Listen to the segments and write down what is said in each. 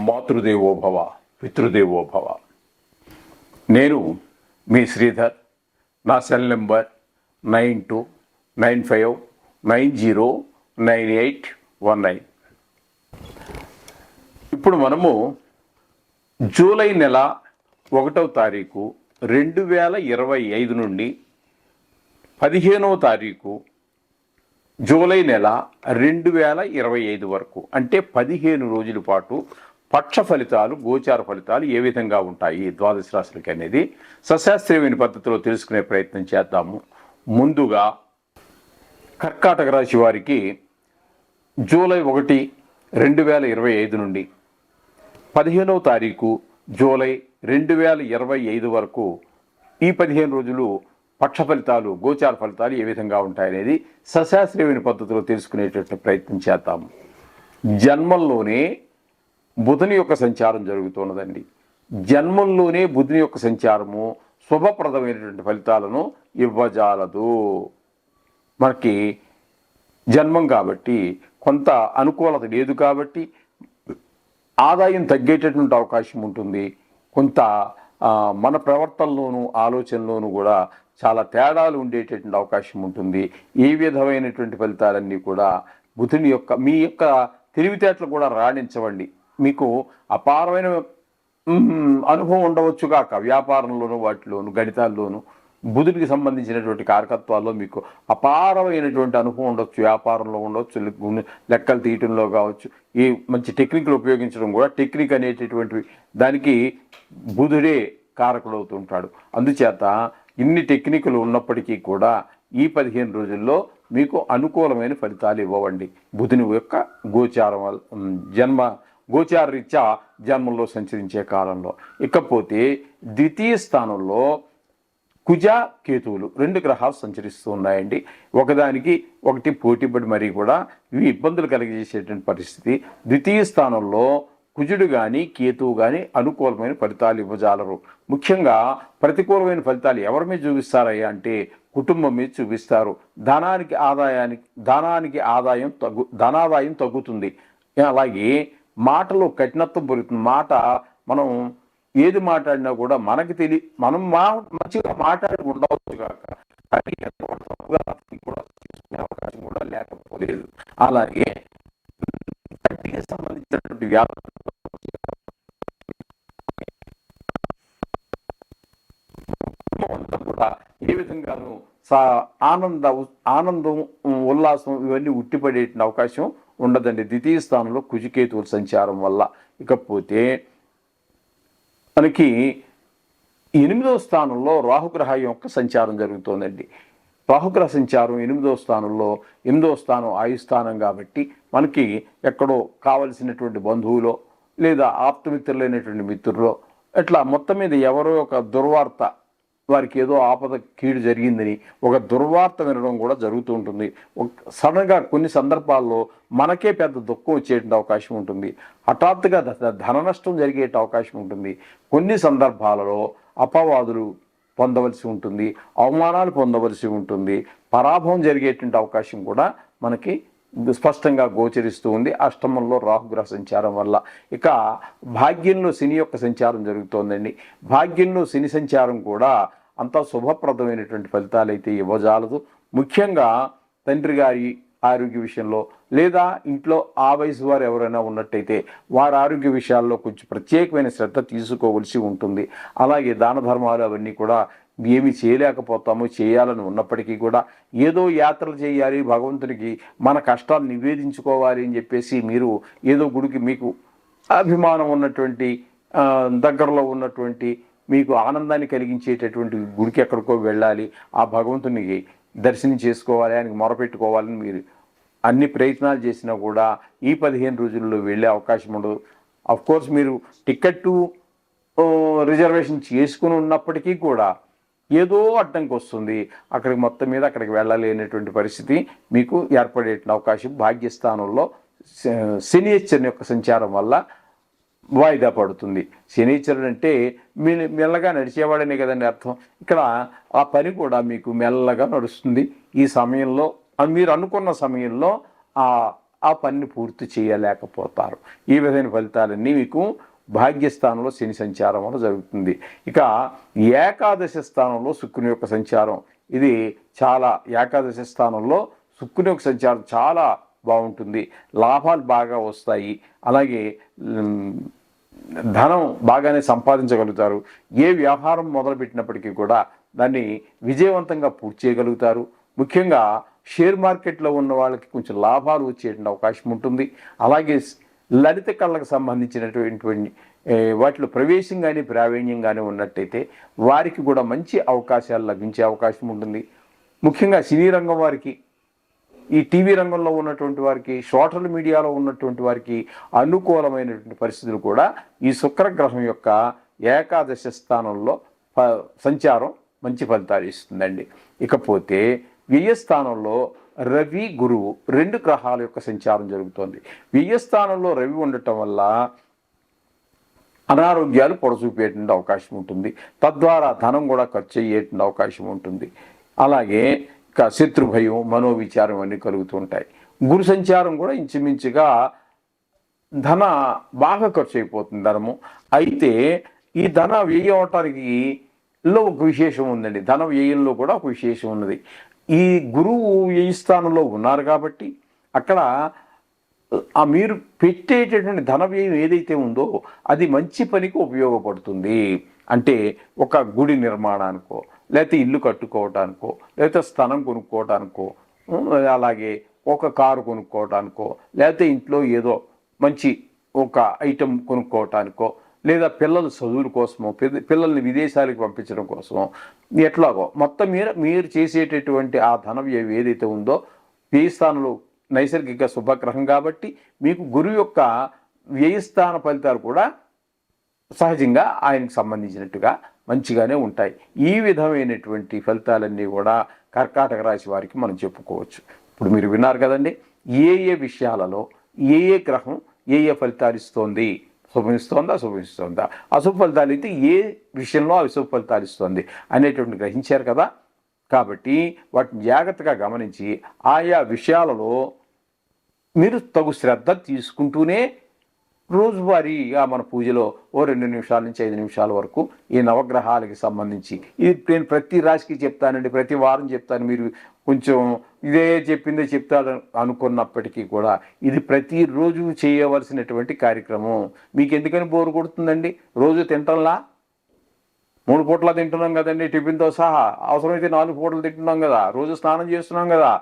మాతృదేవోభవ పితృదేవోభవ. నేను మీ శ్రీధర్. నా cell number 9295909819. ఇప్పుడు మనము జూలై నెల 1వ తారీఖు 2025 నుండి 15వ తారీఖు జూలై నెల 2025 వరకు, అంటే 15 రోజుల పాటు పక్ష ఫలితాలు, గోచార ఫలితాలు ఏ విధంగా ఉంటాయి ద్వాదశ రాశులకి అనేది సశాస్త్రీయమైన పద్ధతిలో తెలుసుకునే ప్రయత్నం చేద్దాము. ముందుగా కర్కాటక రాశి వారికి జూలై 1, 2025 నుండి 15వ తారీఖు జూలై 2025 వరకు ఈ 15 రోజులు పక్ష ఫలితాలు, గోచార ఫలితాలు ఏ విధంగా ఉంటాయనేది సశాస్త్రీయమైన పద్ధతిలో తెలుసుకునేటట్టు ప్రయత్నం చేద్దాము. జన్మంలోనే బుధుని యొక్క సంచారం జరుగుతున్నదండి. జన్మంలోనే బుధుని యొక్క సంచారము శుభప్రదమైనటువంటి ఫలితాలను ఇవ్వజాలదు. మనకి జన్మం కాబట్టి కొంత అనుకూలత లేదు, కాబట్టి ఆదాయం తగ్గేటటువంటి అవకాశం ఉంటుంది. కొంత మన ప్రవర్తనలోనూ ఆలోచనలోనూ కూడా చాలా తేడాలు ఉండేటటువంటి అవకాశం ఉంటుంది. ఈ విధమైనటువంటి ఫలితాలన్నీ కూడా బుధుని యొక్క, మీ యొక్క తెలివితేటలు కూడా రాణించవండి. మీకు అపారమైన అనుభవం ఉండవచ్చు కాక వ్యాపారంలోనూ, వాటిలోను, గణితాల్లోనూ బుధుడికి సంబంధించినటువంటి కారకత్వాల్లో మీకు అపారమైనటువంటి అనుభవం ఉండొచ్చు. వ్యాపారంలో ఉండవచ్చు, లెక్కలు తీయటంలో కావచ్చు, ఈ మంచి టెక్నిక్లు ఉపయోగించడం కూడా, టెక్నిక్ అనేటటువంటి దానికి బుధుడే కారకుడు అవుతుంటాడు. అందుచేత ఇన్ని టెక్నిక్లు ఉన్నప్పటికీ కూడా ఈ 15 రోజుల్లో మీకు అనుకూలమైన ఫలితాలు ఇవ్వవండి. బుధుని యొక్క గోచారం గోచార రీత్యా జన్మంలో సంచరించే కాలంలో. ఇకపోతే ద్వితీయ స్థానంలో కుజ, కేతువులు 2 గ్రహాలు సంచరిస్తూ ఉన్నాయండి. ఒకదానికి ఒకటి పోటీపడి మరీ కూడా ఇవి ఇబ్బందులు కలిగజేసేటువంటి పరిస్థితి. ద్వితీయ స్థానంలో కుజుడు కానీ కేతువు కానీ అనుకూలమైన ఫలితాలు ఇవ్వజాలరు. ముఖ్యంగా ప్రతికూలమైన ఫలితాలు ఎవరి మీద చూపిస్తారయ్యా అంటే కుటుంబం మీద చూపిస్తారు. ధనాదాయం తగ్గుతుంది. అలాగే మాటలో కఠినత్వం పెరుగుతుంది. మాట మనం ఏది మాట్లాడినా కూడా మనకి మనం మంచిగా మాట్లాడి ఉండవచ్చు కాక కానీ కూడా తీసుకునే అవకాశం కూడా లేకపోలేదు. అలాగే సంబంధించినటువంటి వ్యాపారం కూడా ఏ విధంగానూ ఆనందం, ఉల్లాసం ఇవన్నీ ఉట్టిపడే అవకాశం ఉండదండి ద్వితీయ స్థానంలో కుజకేతువుల సంచారం వల్ల. ఇకపోతే మనకి 8వ స్థానంలో రాహుగ్రహ యొక్క సంచారం జరుగుతోందండి. రాహుగ్రహ సంచారం 8వ స్థానంలో, 8వ స్థానం ఆయుస్థానం కాబట్టి మనకి ఎక్కడో కావలసినటువంటి బంధువులో లేదా ఆప్తమిత్రులైనటువంటి మిత్రులో ఇట్లా మొత్తం మీద ఎవరో ఒక దుర్వార్త, వారికి ఏదో ఆపద కీడు జరిగిందని ఒక దుర్వార్త వినడం కూడా జరుగుతూ ఉంటుంది. సడన్గా కొన్ని సందర్భాల్లో మనకే పెద్ద దుఃఖం వచ్చేటువంటి అవకాశం ఉంటుంది. హఠాత్తుగా ధన నష్టం జరిగే అవకాశం ఉంటుంది. కొన్ని సందర్భాలలో అపవాదులు పొందవలసి ఉంటుంది, అవమానాలు పొందవలసి ఉంటుంది, పరాభవం జరిగేటువంటి అవకాశం కూడా మనకి స్పష్టంగా గోచరిస్తూ ఉంది అష్టమంలో రాహుగ్రహ సంచారం వల్ల. ఇక భాగ్యంలో శని యొక్క సంచారం జరుగుతోందండి. భాగ్యంలో శని సంచారం కూడా అంత శుభప్రదమైనటువంటి ఫలితాలు అయితే ఇవ్వజాలదు. ముఖ్యంగా తండ్రి గారి ఆరోగ్య విషయంలో లేదా ఇంట్లో ఆ వయసు వారు ఎవరైనా ఉన్నట్టయితే వారి ఆరోగ్య విషయాల్లో కొంచెం ప్రత్యేకమైన శ్రద్ధ తీసుకోవలసి ఉంటుంది. అలాగే దాన ధర్మాలు అవన్నీ కూడా ఏమి చేయలేకపోతామో, చేయాలని ఉన్నప్పటికీ కూడా ఏదో యాత్రలు చేయాలి, భగవంతునికి మన కష్టాలు నివేదించుకోవాలి అని చెప్పేసి మీరు ఏదో గుడికి, మీకు అభిమానం ఉన్నటువంటి దగ్గరలో ఉన్నటువంటి మీకు ఆనందాన్ని కలిగించేటటువంటి గుడికి ఎక్కడికో వెళ్ళాలి, ఆ భగవంతునికి దర్శనం చేసుకోవాలి, ఆయనకి మొరపెట్టుకోవాలని మీరు అన్ని ప్రయత్నాలు చేసినా కూడా ఈ 15 రోజుల్లో వెళ్ళే అవకాశం ఉండదు. అఫ్కోర్స్ మీరు టికెట్టు రిజర్వేషన్ చేసుకుని ఉన్నప్పటికీ కూడా ఏదో అడ్డంకి వస్తుంది, అక్కడికి మొత్తం మీద అక్కడికి వెళ్ళలేనటువంటి పరిస్థితి మీకు ఏర్పడే అవకాశం భాగ్యస్థానంలో శనీశ్వరుని యొక్క సంచారం వల్ల వాయిదా పడుతుంది. శనీశ్వరుడు అంటే మెల్లగా నడిచేవాడనే కదండి అర్థం. ఇక్కడ ఆ పని కూడా మీకు మెల్లగా నడుస్తుంది. ఈ సమయంలో మీరు అనుకున్న సమయంలో ఆ ఆ పనిని పూర్తి చేయలేకపోతారు. ఈ విధమైన ఫలితాలన్నీ మీకు భాగ్యస్థానంలో శని సంచారం వల్ల జరుగుతుంది. ఇక ఏకాదశి స్థానంలో శుక్రుని యొక్క సంచారం, ఇది చాలా, ఏకాదశి స్థానంలో శుక్రుని యొక్క సంచారం చాలా బాగుంటుంది. లాభాలు బాగా వస్తాయి. అలాగే ధనం బాగానే సంపాదించగలుగుతారు. ఏ వ్యవహారం మొదలుపెట్టినప్పటికీ కూడా దాన్ని విజయవంతంగా పూర్తి చేయగలుగుతారు. ముఖ్యంగా షేర్ మార్కెట్లో ఉన్న వాళ్ళకి కొంచెం లాభాలు వచ్చేటువంటి అవకాశం ఉంటుంది. అలాగే లలిత కళలకు సంబంధించినటువంటి వాటిలో ప్రవేశం కానీ ప్రావీణ్యం కానీ ఉన్నట్టయితే వారికి కూడా మంచి అవకాశాలు లభించే అవకాశం ఉంటుంది. ముఖ్యంగా సినీ రంగం వారికి, ఈ టీవీ రంగంలో ఉన్నటువంటి వారికి, సోషల్ మీడియాలో ఉన్నటువంటి వారికి అనుకూలమైనటువంటి పరిస్థితులు కూడా ఈ శుక్రగ్రహం యొక్క ఏకాదశ స్థానంలో సంచారం మంచి ఫలితాలు ఇస్తుందండి. ఇకపోతే వ్యయస్థానంలో రవి, గురువు 2 గ్రహాల యొక్క సంచారం జరుగుతోంది. వ్యయస్థానంలో రవి ఉండటం వల్ల అనారోగ్యాలు పొడచూపేటువంటి అవకాశం ఉంటుంది. తద్వారా ధనం కూడా ఖర్చు అయ్యేటువంటి అవకాశం ఉంటుంది. అలాగే ఇక శత్రుభయం, మనోవిచారం అన్నీ కలుగుతూ ఉంటాయి. గురు సంచారం కూడా ఇంచుమించుగా ధన బాగా ఖర్చు అయిపోతుంది ధనము. అయితే ఈ ధన వ్యయం అవటానికి ఒక విశేషం ఉందండి. ధన వ్యయంలో కూడా ఒక విశేషం ఉన్నది. ఈ గురువు వ్యయ స్థానంలో ఉన్నారు కాబట్టి అక్కడ మీరు పెట్టేటటువంటి ధన వ్యయం ఏదైతే ఉందో అది మంచి పనికి ఉపయోగపడుతుంది. అంటే ఒక గుడి నిర్మాణానికో, లేకపోతే ఇల్లు కట్టుకోవటానికో, లేకపోతే స్థలం కొనుక్కోవటానికో, అలాగే ఒక కారు కొనుక్కోవటానికో, లేకపోతే ఇంట్లో ఏదో మంచి ఒక ఐటెం కొనుక్కోవటానికో, లేదా పిల్లల చదువుల కోసమో, పిల్లల్ని విదేశాలకు పంపించడం కోసమో, ఎట్లాగో మొత్తం మీరు చేసేటటువంటి ఆ ధన వ్యయం ఏదైతే ఉందో వ్యయస్థానంలో నైసర్గిక శుభగ్రహం కాబట్టి మీకు గురువు యొక్క వ్యయస్థాన ఫలితాలు కూడా సహజంగా ఆయనకు సంబంధించినట్టుగా మంచిగానే ఉంటాయి. ఈ విధమైనటువంటి ఫలితాలన్నీ కూడా కర్కాటక రాశి వారికి మనం చెప్పుకోవచ్చు. ఇప్పుడు మీరు విన్నారు కదండి, ఏ ఏ విషయాలలో ఏ ఏ గ్రహం ఏ ఏ ఫలితాలు ఇస్తోంది, శుభమిస్తోందా, అశుభ ఫలితాలు అయితే ఏ విషయంలో అశుభ ఫలితాలు ఇస్తుంది అనేటువంటి గ్రహించారు కదా. కాబట్టి వాటిని జాగ్రత్తగా గమనించి ఆయా విషయాలలో మీరు తగు శ్రద్ధ తీసుకుంటూనే రోజువారీగా మన పూజలో 2 నిమిషాల నుంచి 5 నిమిషాల వరకు ఈ నవగ్రహాలకి సంబంధించి, ఇది నేను ప్రతి రాశికి చెప్తానండి, ప్రతి వారం చెప్తాను, మీరు కొంచెం ఇదే చెప్పిందే చెప్తాడు అనుకున్నప్పటికీ కూడా ఇది ప్రతిరోజు చేయవలసినటువంటి కార్యక్రమం. మీకు ఎందుకని బోరు కొడుతుందండి? రోజు తింటంలా 3 పూటలా తింటున్నాం కదండి, టిఫిన్తో సహా. అవసరమైతే 4 పూటలు తింటున్నాం కదా, రోజు స్నానం చేస్తున్నాం కదా,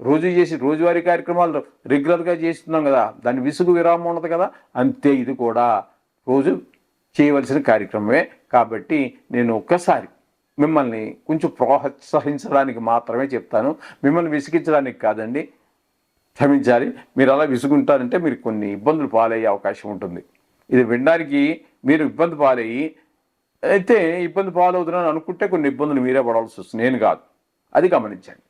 రోజు చేసి రోజువారీ కార్యక్రమాలు రెగ్యులర్గా చేస్తున్నాం కదా, దాని విసుగు విరామం ఉండదు కదా. అంతే ఇది కూడా రోజు చేయవలసిన కార్యక్రమమే. కాబట్టి నేను ఒక్కసారి మిమ్మల్ని కొంచెం ప్రోత్సహించడానికి మాత్రమే చెప్తాను, మిమ్మల్ని విసిగించడానికి కాదండి. క్షమించాలి, మీరు అలా విసుగుంటారంటే మీరు కొన్ని ఇబ్బందులు పాలయ్యే అవకాశం ఉంటుంది. ఇది వినడానికి మీరు ఇబ్బంది పాలయ్యి అయితే ఇబ్బంది పాలవుతున్నాను అనుకుంటే కొన్ని ఇబ్బందులు మీరే పడాల్సి వస్తుంది, నేను కాదు. అది గమనించండి.